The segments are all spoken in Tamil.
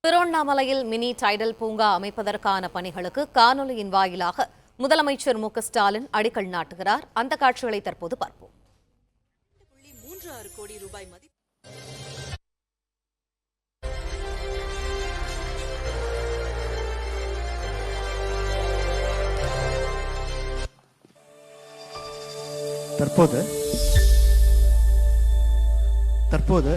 திருவண்ணாமலையில் மினி டைடல் பூங்கா அமைப்பதற்கான பணிகளுக்கு காணொலியின் வாயிலாக முதலமைச்சர் மு.க.ஸ்டாலின் அடிக்கல் நாட்டுகிறார். அந்த காட்சிகளை தற்போது பார்ப்போம். 3.36 கோடி ரூபாய் மதிப்பு தற்போது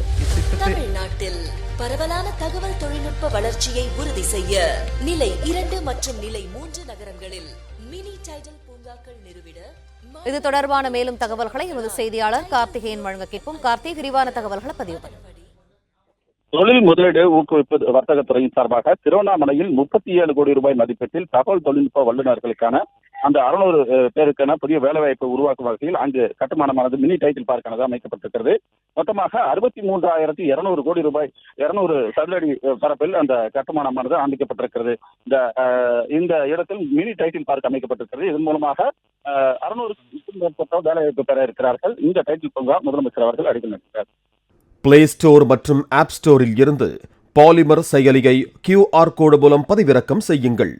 தமிழ்நாட்டில் பரவலான தகவல் தொழில்நுட்ப வளர்ச்சியை உறுதி செய்ய நிலை 2 மற்றும் நிலை 3 நகரங்களில் மினி டைடல் பூங்காக்கள் நிறுவிட இது தொடர்பான மேலும் தகவல்களை எமது செய்தியாளர் கார்த்திகேயன் வழங்க கேட்போம். கார்த்திக், விரிவான தகவல்களை பதிவு பண்ணுங்க. தொழில் முதலீடு ஊக்குவிப்பு வர்த்தகத்துறையின் சார்பாக திருவண்ணாமலையில் 37 கோடி ரூபாய் மதிப்பீட்டில் தகவல் தொழில்நுட்ப வல்லுநர்களுக்கான அந்த 600 பேருக்கான புதிய வேலைவாய்ப்பை உருவாக்கும் வகையில் அங்கு கட்டுமானமானது மினி டைட்டில் பார்க்கானது அமைக்கப்பட்டிருக்கிறது. மொத்தமாக 63,200 கோடி ரூபாய் 200 சதுரடி பரப்பில் அந்த கட்டுமானமானது அமைக்கப்பட்டிருக்கிறது. இந்த இடத்தில் மினி டைட்டில் பார்க் அமைக்கப்பட்டிருக்கிறது. இதன் மூலமாக 600 மேற்பட்டோர் வேலைவாய்ப்பு பெற இருக்கிறார்கள். இந்த டைட்டில் பூங்கா முதலமைச்சர் அவர்கள் அடிக்கல் நாட்டுகிறார். பிளே ஸ்டோர் மற்றும் ஆப் ஸ்டோரில் இருந்து பாலிமர் செயலியை QR கோடு மூலம் பதிவிறக்கம் செய்யுங்கள்.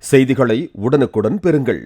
செய்திகளை உடனுக்குடன் பெறுங்கள்.